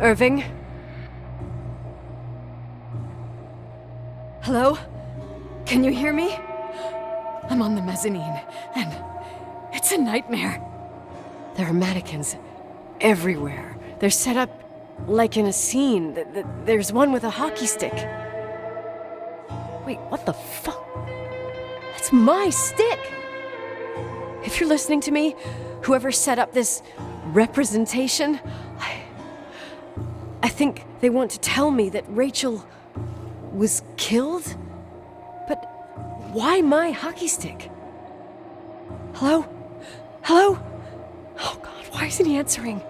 Irving? Hello? Can you hear me? I'm on the mezzanine, and it's a nightmare. There are mannequins everywhere. They're set up like in a scene. There's one with a hockey stick. Wait, what the fuck? That's my stick! If you're listening to me, whoever set up this representation, I think they want to tell me that Rachel was killed? But why my hockey stick? Hello? Hello? Oh God, why isn't he answering?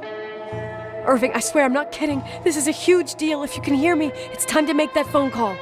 Irving, I swear I'm not kidding. This is a huge deal. If you can hear me, it's time to make that phone call.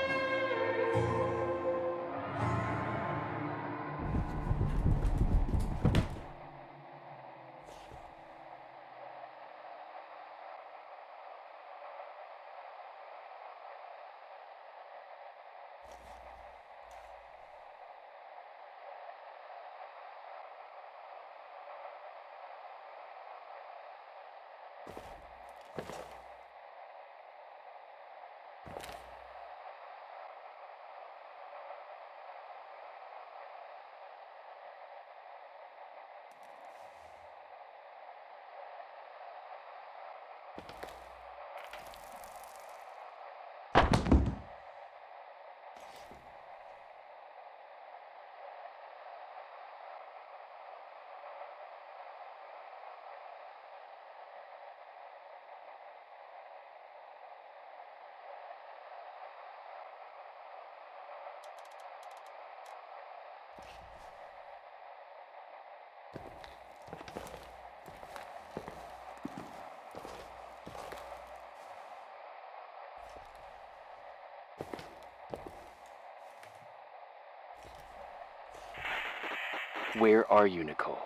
Where are you, Nicole?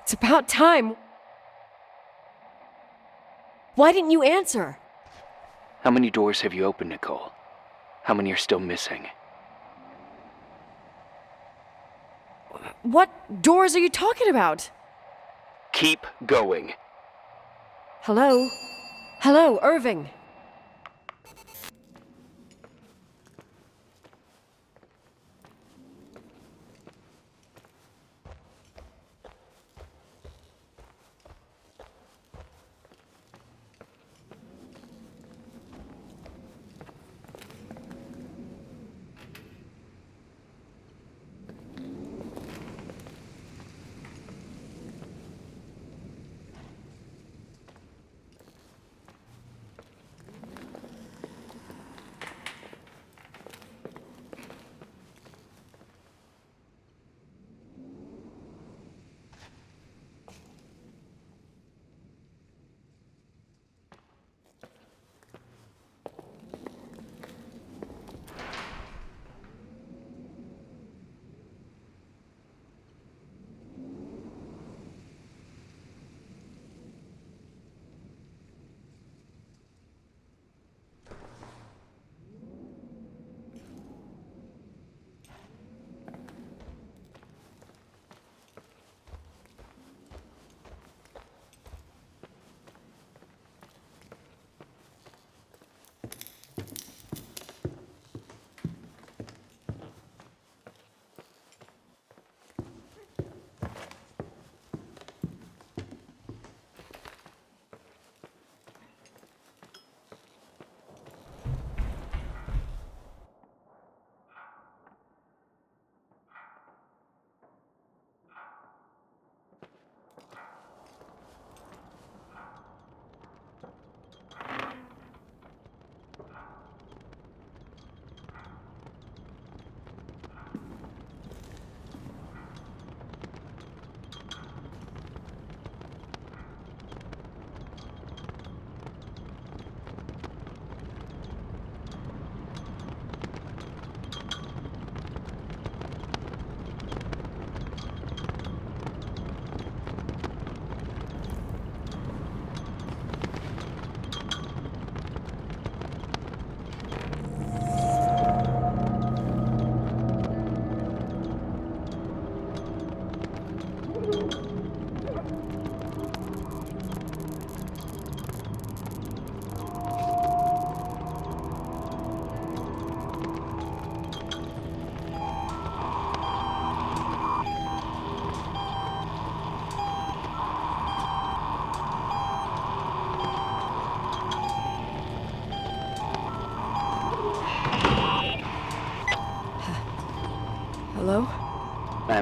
It's about time. Why didn't you answer? How many doors have you opened, Nicole? How many are still missing? What doors are you talking about? Keep going. Hello? Hello, Irving.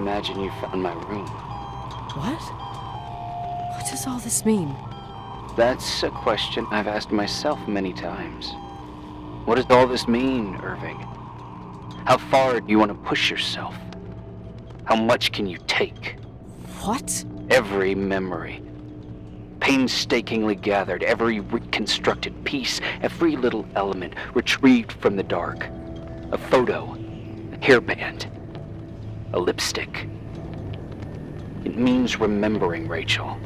imagine you found my room. What? What does all this mean? That's a question I've asked myself many times. What does all this mean, Irving? How far do you want to push yourself? How much can you take? What? Every memory. Painstakingly gathered, every reconstructed piece, every little element retrieved from the dark. A photo, a hairband, a lipstick. It means remembering, Rachel.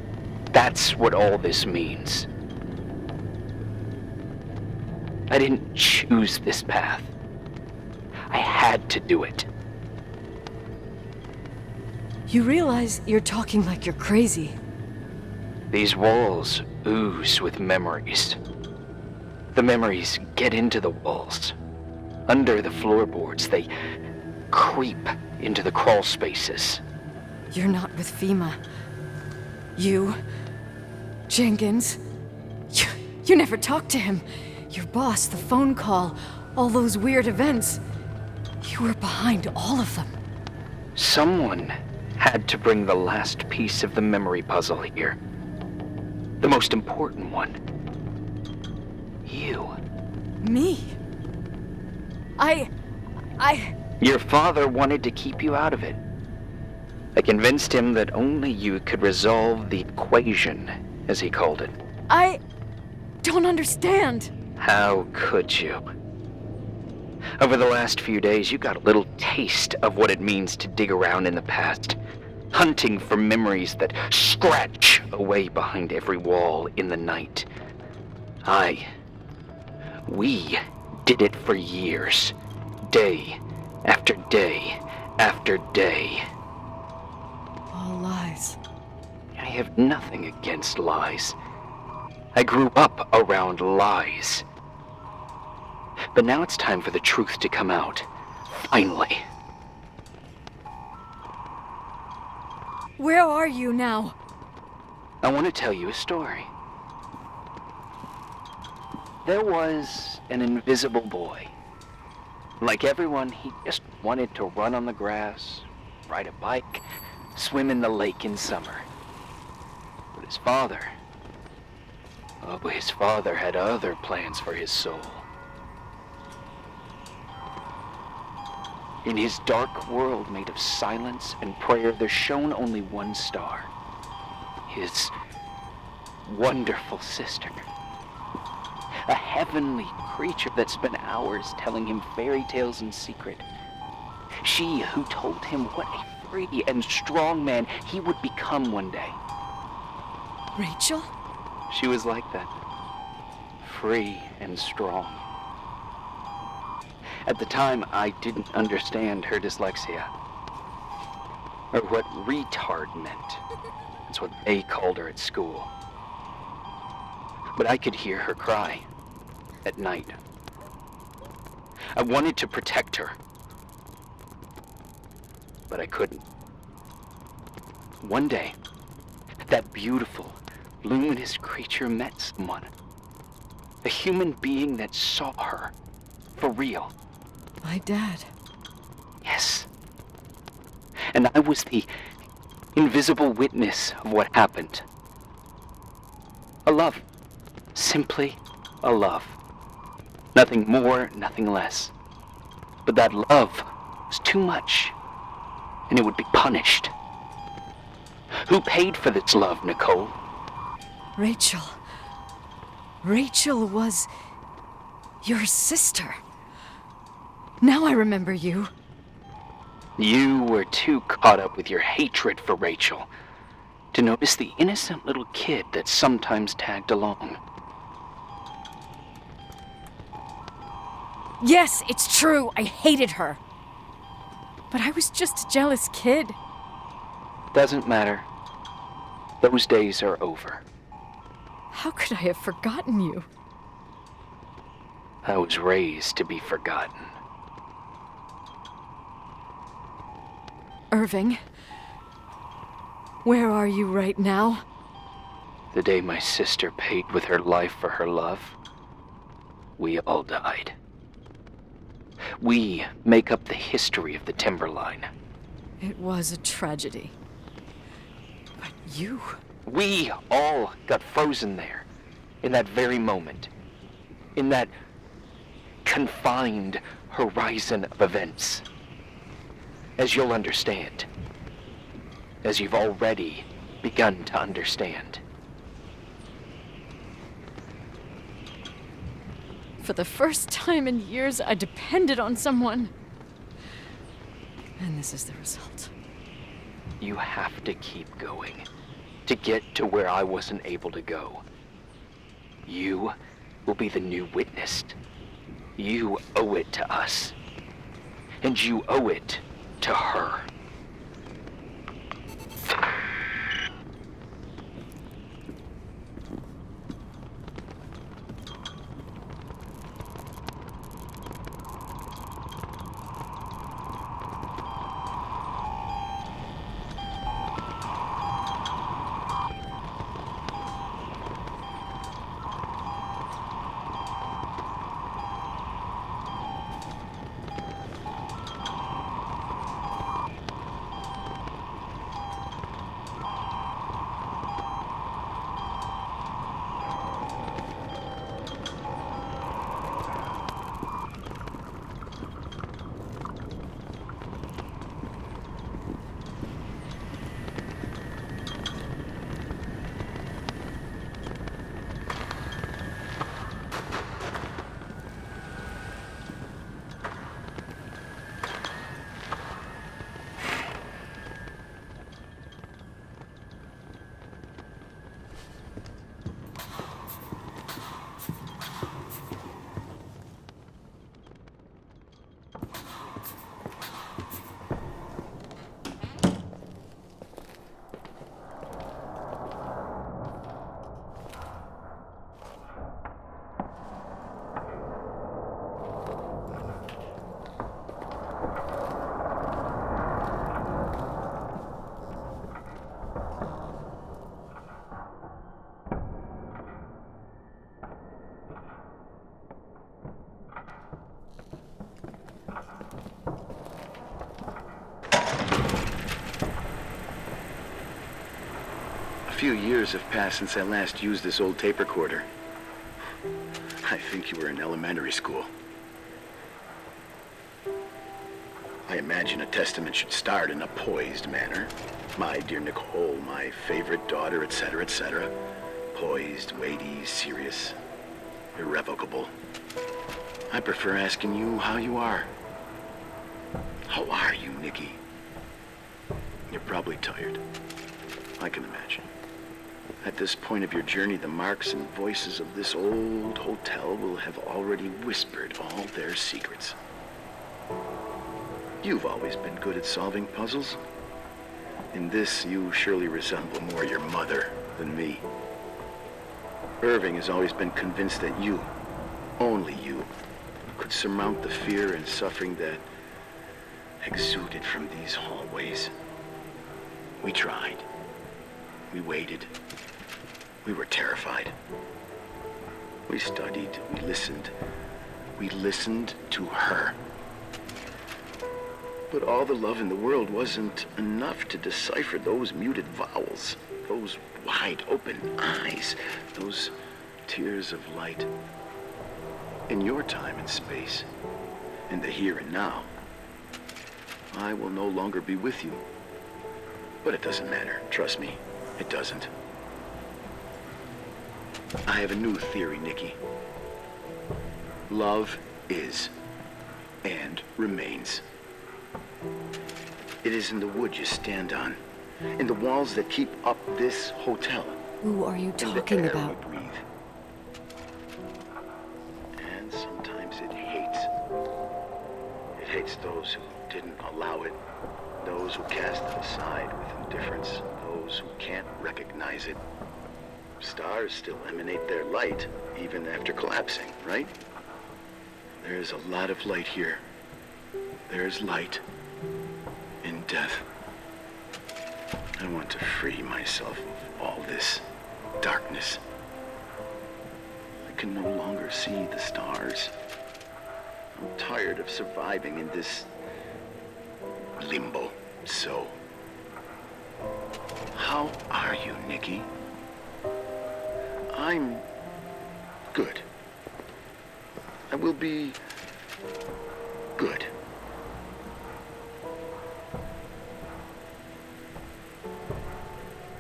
That's what all this means. I didn't choose this path. I had to do it. You realize you're talking like you're crazy. These walls ooze with memories. The memories get into the walls. Under the floorboards, they creep into the crawl spaces. You're not with FEMA. You... Jenkins... You never talked to him. Your boss, the phone call, all those weird events. You were behind all of them. Someone had to bring the last piece of the memory puzzle here. The most important one. You. Me? Your father wanted to keep you out of it. I convinced him that only you could resolve the equation, as he called it. I don't understand. How could you? Over the last few days, you got a little taste of what it means to dig around in the past, hunting for memories that scratch away behind every wall in the night. We did it for years, day after day after day. All lies. I have nothing against lies. I grew up around lies. But now it's time for the truth to come out. Finally. Where are you now? I want to tell you a story. There was an invisible boy. Like everyone, he just wanted to run on the grass, ride a bike, swim in the lake in summer. But his father had other plans for his soul. In his dark world made of silence and prayer, there shone only one star. His wonderful sister. A heavenly creature that spent hours telling him fairy tales in secret. She who told him what a free and strong man he would become one day. Rachel? She was like that. Free and strong. At the time, I didn't understand her dyslexia. Or what retard meant. That's what they called her at school. But I could hear her cry. At night. I wanted to protect her. But I couldn't. One day, that beautiful, luminous creature met someone. A human being that saw her. For real. My dad. Yes. And I was the invisible witness of what happened. A love. Simply a love. Nothing more, nothing less. But that love was too much, and it would be punished. Who paid for this love, Nicole? Rachel. Rachel was your sister. Now I remember you. You were too caught up with your hatred for Rachel to notice the innocent little kid that sometimes tagged along. Yes, it's true. I hated her. But I was just a jealous kid. Doesn't matter. Those days are over. How could I have forgotten you? I was raised to be forgotten. Irving, where are you right now? The day my sister paid with her life for her love, we all died. We make up the history of the Timberline. It was a tragedy. But you... We all got frozen there, in that very moment, in that confined horizon of events. As you'll understand, as you've already begun to understand. For the first time in years, I depended on someone. And this is the result. You have to keep going to get to where I wasn't able to go. You will be the new witness. You owe it to us. And you owe it to her. A few years have passed since I last used this old tape recorder. I think you were in elementary school. I imagine a testament should start in a poised manner. My dear Nicole, my favorite daughter, etc., etc. Poised, weighty, serious, irrevocable. I prefer asking you how you are. How are you, Nikki? You're probably tired. I can imagine. At this point of your journey, the marks and voices of this old hotel will have already whispered all their secrets. You've always been good at solving puzzles. In this, you surely resemble more your mother than me. Irving has always been convinced that you, only you, could surmount the fear and suffering that exuded from these hallways. We tried. We waited. We were terrified. We studied. We listened. We listened to her. But all the love in the world wasn't enough to decipher those muted vowels, those wide open eyes, those tears of light. In your time and space, in the here and now, I will no longer be with you. But it doesn't matter. Trust me, it doesn't. I have a new theory, Nikki. Love is and remains. It is in the wood you stand on, in the walls that keep up this hotel. Who are you talking in the air about? we breathe. And sometimes it hates. It hates those who didn't allow it, those who cast it aside with indifference, those who can't recognize it. Stars still emanate their light, even after collapsing, right? There's a lot of light here. There's light in death. I want to free myself of all this darkness. I can no longer see the stars. I'm tired of surviving in this limbo. So, how are you, Nikki? I'm good. I will be good.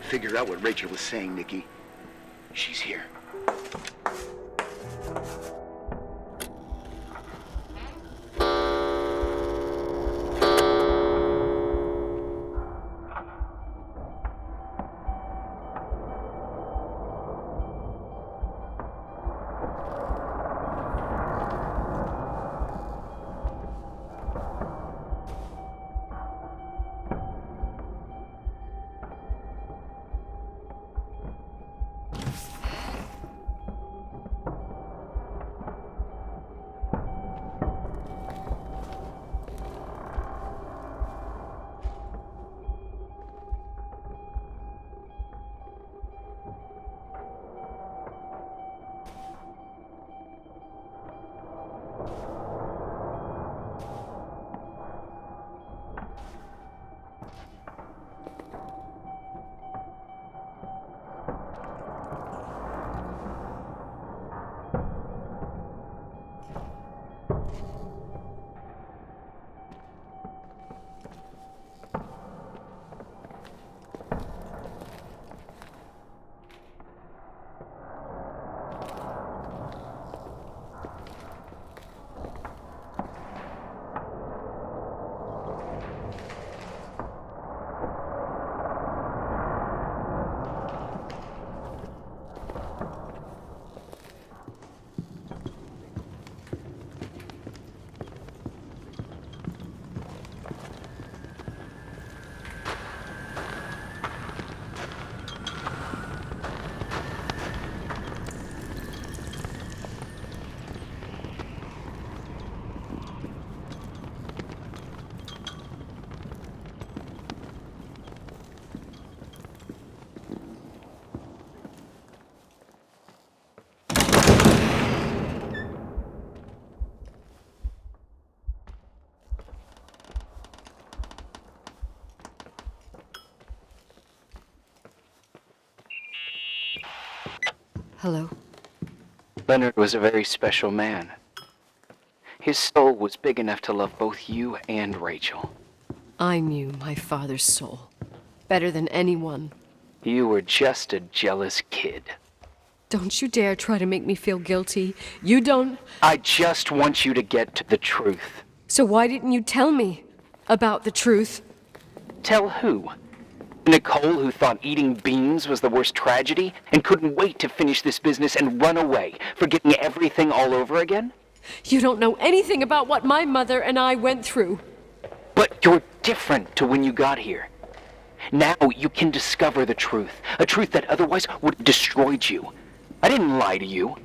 Figured out what Rachel was saying, Nikki. She's here. Hello? Leonard was a very special man. His soul was big enough to love both you and Rachel. I knew my father's soul better than anyone. You were just a jealous kid. Don't you dare try to make me feel guilty. You don't... I just want you to get to the truth. So why didn't you tell me about the truth? Tell who? Nicole, who thought eating beans was the worst tragedy and couldn't wait to finish this business and run away, forgetting everything all over again? You don't know anything about what my mother and I went through. But you're different to when you got here. Now you can discover the truth, a truth that otherwise would have destroyed you. I didn't lie to you.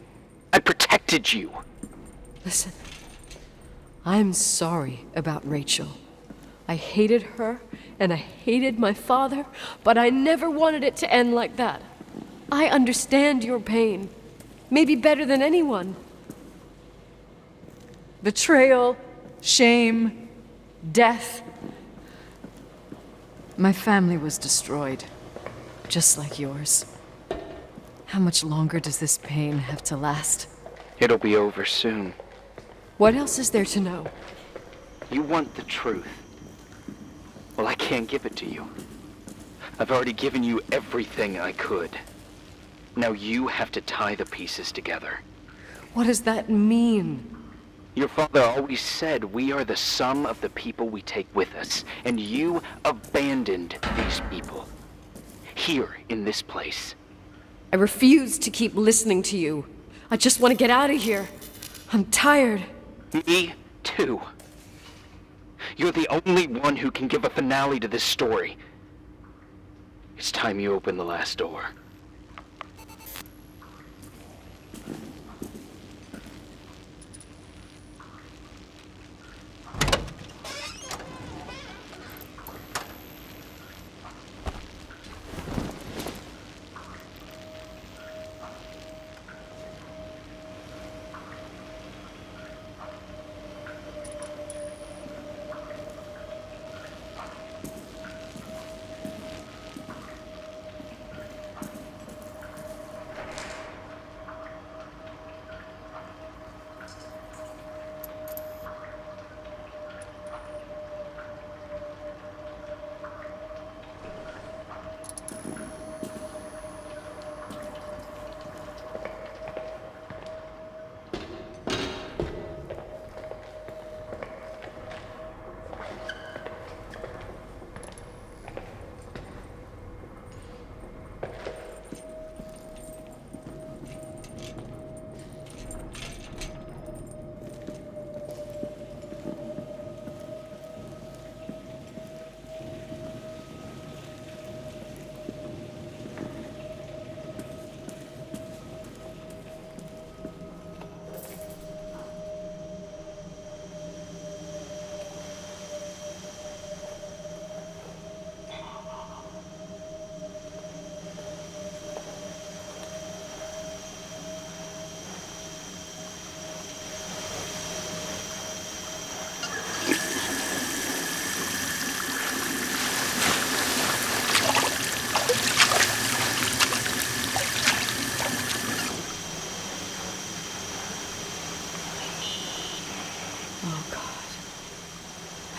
I protected you. Listen, I'm sorry about Rachel. I hated her, and I hated my father, but I never wanted it to end like that. I understand your pain, maybe better than anyone. Betrayal, shame, death. My family was destroyed, just like yours. How much longer does this pain have to last? It'll be over soon. What else is there to know? You want the truth. Well, I can't give it to you. I've already given you everything I could. Now you have to tie the pieces together. What does that mean? Your father always said we are the sum of the people we take with us, and you abandoned these people. Here, in this place. I refuse to keep listening to you. I just want to get out of here. I'm tired. Me too. You're the only one who can give a finale to this story. It's time you open the last door.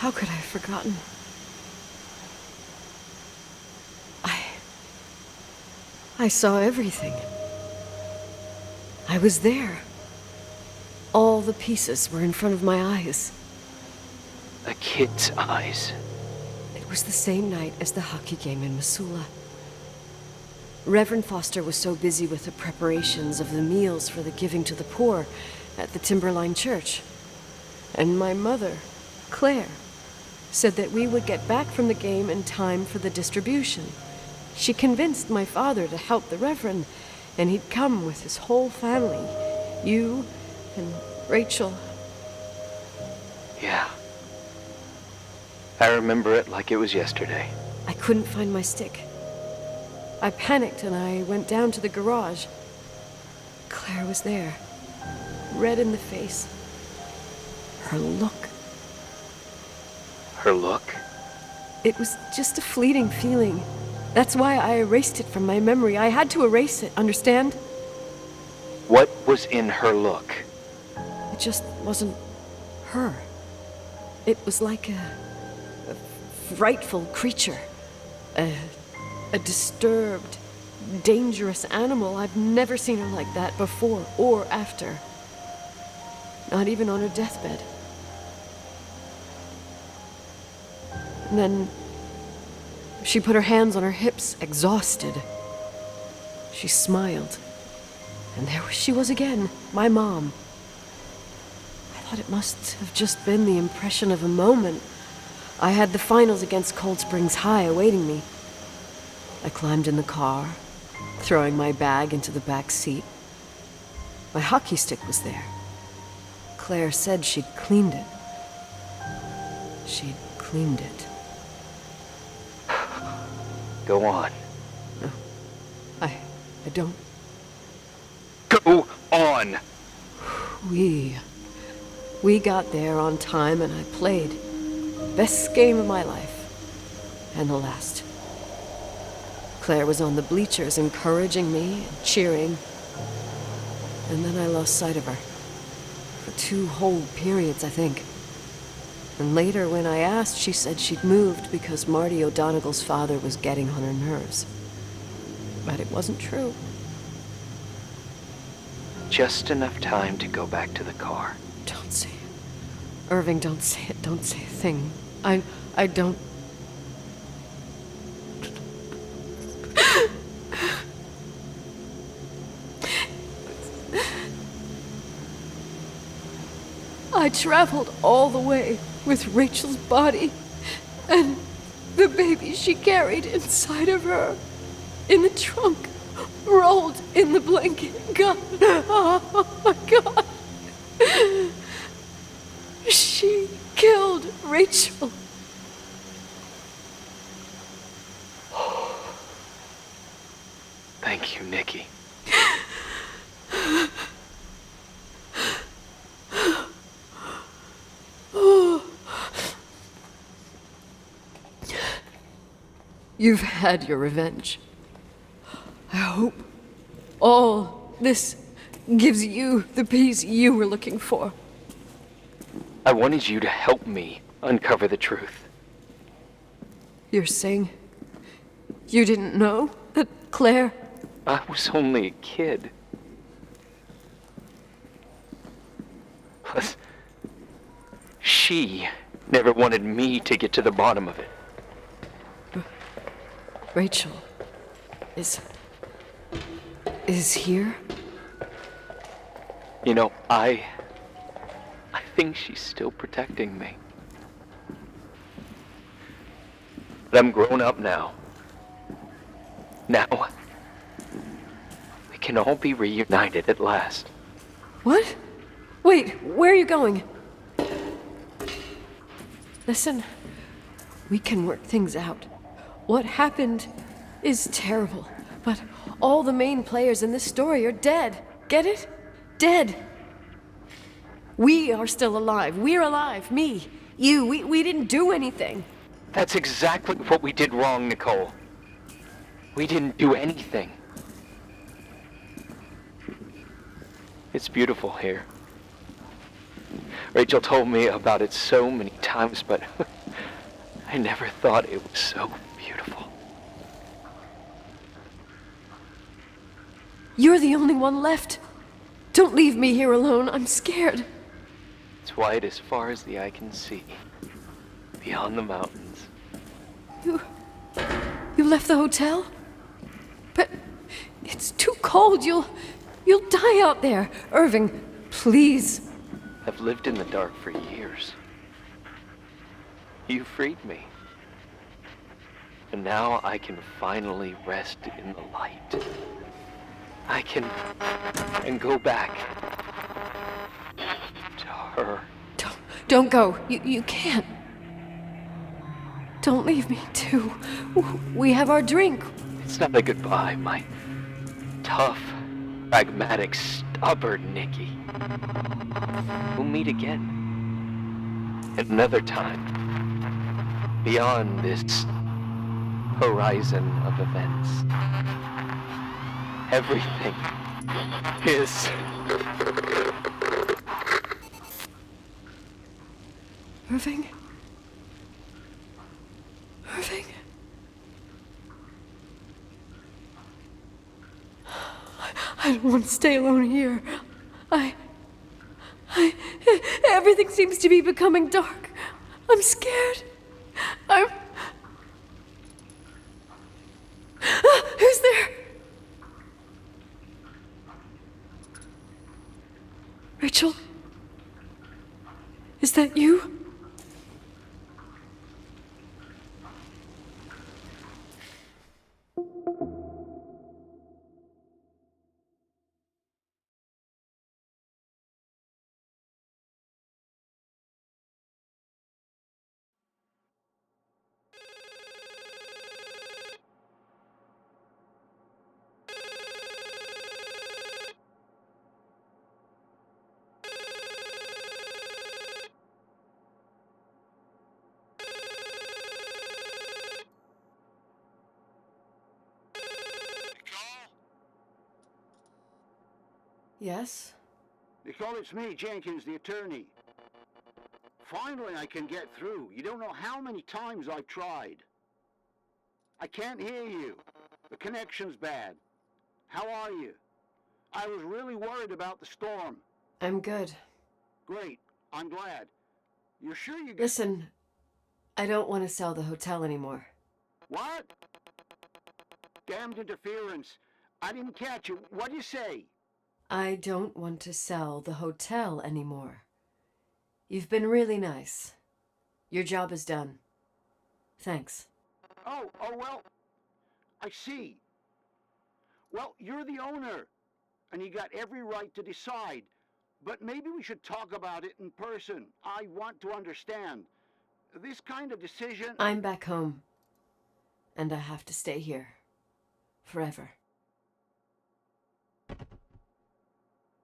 How could I have forgotten? I saw everything. I was there. All the pieces were in front of my eyes. A kid's eyes. It was the same night as the hockey game in Missoula. Reverend Foster was so busy with the preparations of the meals for the giving to the poor at the Timberline Church. And my mother, Claire, said that we would get back from the game in time for the distribution. She convinced my father to help the Reverend, and he'd come with his whole family. You and Rachel. Yeah. I remember it like it was yesterday. I couldn't find my stick. I panicked and I went down to the garage. Claire was there, red in the face. Her look. Her look? It was just a fleeting feeling. That's why I erased it from my memory. I had to erase it, understand? What was in her look? It just wasn't her. It was like a frightful creature. A disturbed, dangerous animal. I've never seen her like that before or after. Not even on her deathbed. And then she put her hands on her hips, exhausted. She smiled. And there she was again, my mom. I thought it must have just been the impression of a moment. I had the finals against Cold Springs High awaiting me. I climbed in the car, throwing my bag into the back seat. My hockey stick was there. Claire said she'd cleaned it. She'd cleaned it. Go on. No, I don't. Go on! We got there on time and I played. Best game of my life. And the last. Claire was on the bleachers encouraging me and cheering. And then I lost sight of her. For 2 whole periods, I think. And later, when I asked, she said she'd moved because Marty O'Donegal's father was getting on her nerves. But it wasn't true. Just enough time to go back to the car. Don't say it. Irving, don't say it. Don't say a thing. I don't... I traveled all the way with Rachel's body and the baby she carried inside of her in the trunk, rolled in the blanket. God, oh my God. She killed Rachel. Thank you, Nikki. You've had your revenge. I hope all this gives you the peace you were looking for. I wanted you to help me uncover the truth. You're saying you didn't know that Claire... I was only a kid. Plus, she never wanted me to get to the bottom of it. Rachel is here? You know, I think she's still protecting me. But I'm grown up now. Now, we can all be reunited at last. What? Wait, where are you going? Listen, we can work things out. What happened is terrible, but all the main players in this story are dead. Get it? Dead. We are still alive. We're alive. Me, you, we didn't do anything. That's exactly what we did wrong, Nicole. We didn't do anything. It's beautiful here. Rachel told me about it so many times, but I never thought it was so beautiful. You're the only one left. Don't leave me here alone. I'm scared. It's white as far as the eye can see, beyond the mountains. You left the hotel? But it's too cold. You'll die out there. Irving, please. I've lived in the dark for years. You freed me. And now I can finally rest in the light. I can go back to her. Don't go. You can't. Don't leave me too. We have our drink. It's not a goodbye, my tough, pragmatic, stubborn Nikki. We'll meet again. At another time. Beyond this horizon of events. Everything is... Irving? Irving? I don't want to stay alone here. Everything seems to be becoming dark. I'm scared. Who's there? Rachel? Is that you? Yes? Nicole, it's me, Jenkins, the attorney. Finally, I can get through. You don't know how many times I've tried. I can't hear you. The connection's bad. How are you? I was really worried about the storm. I'm good. Great. I'm glad. You're sure you... Listen, I don't want to sell the hotel anymore. What? Damned interference. I didn't catch you. What'd you say? I don't want to sell the hotel anymore. You've been really nice. Your job is done. Thanks. Oh, well, I see. Well, you're the owner, and you got every right to decide. But maybe we should talk about it in person. I want to understand. This kind of decision... I'm back home, and I have to stay here. Forever.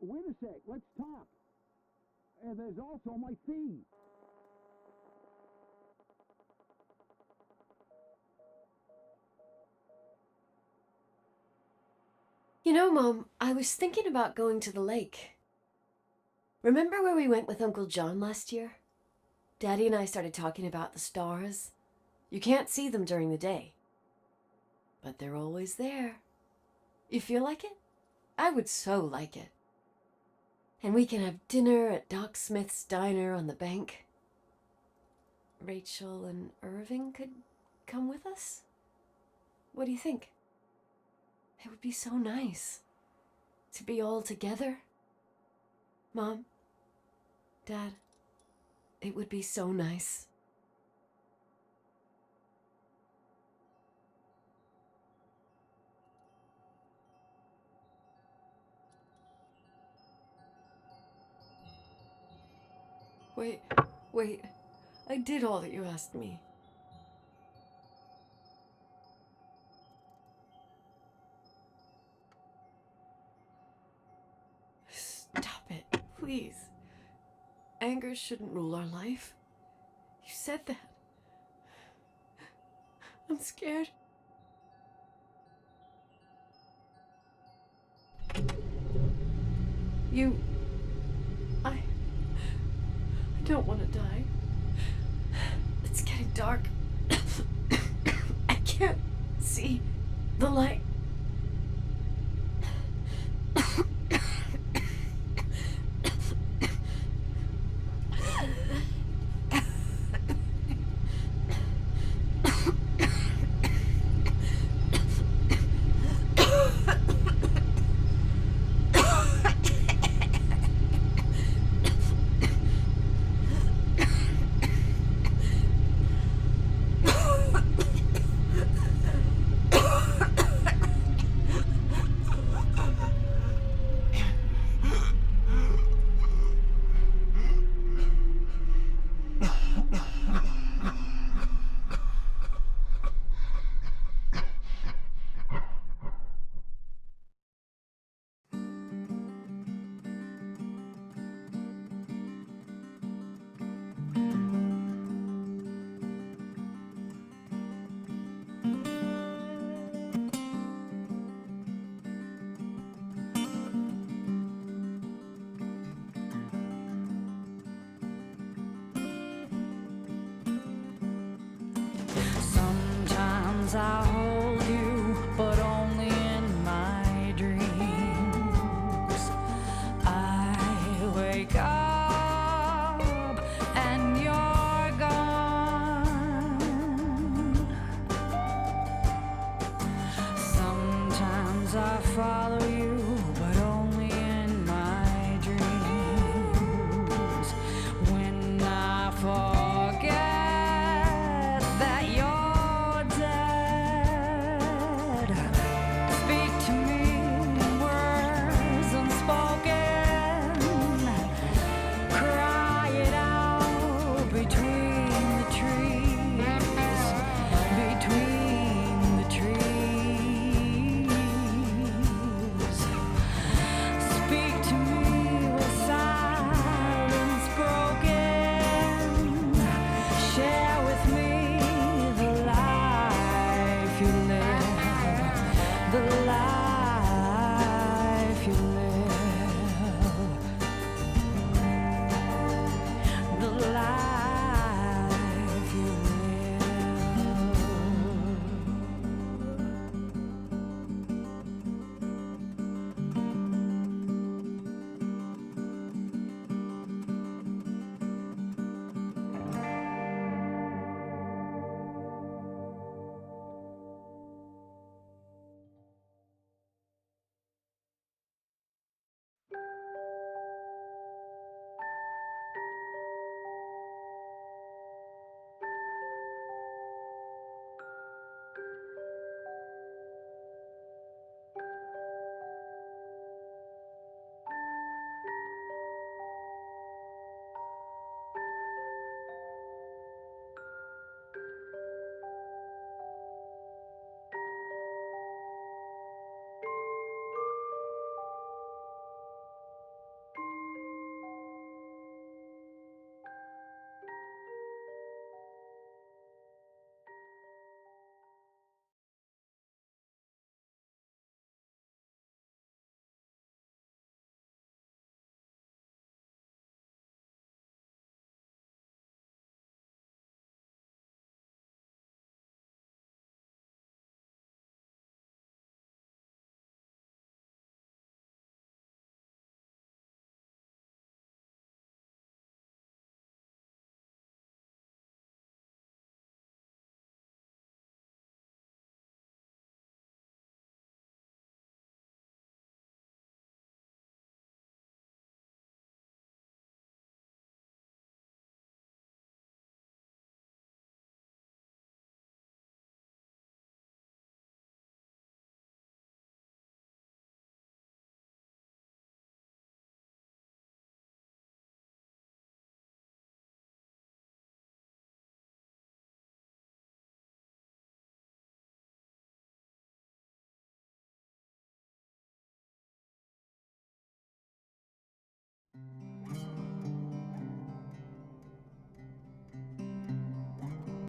Wait a sec, let's talk. There's also my fee. You know, Mom, I was thinking about going to the lake. Remember where we went with Uncle John last year? Daddy and I started talking about the stars. You can't see them during the day, but they're always there. You feel like it? I would so like it. And we can have dinner at Doc Smith's diner on the bank. Rachel and Irving could come with us? What do you think? It would be so nice to be all together. Mom, Dad, it would be so nice. Wait, I did all that you asked me. Stop it, please. Anger shouldn't rule our life. You said that. I'm scared. I don't want to die. It's getting dark. can't see the light. Sometimes I hold you, but only in my dreams. I wake up and you're gone. Sometimes I follow you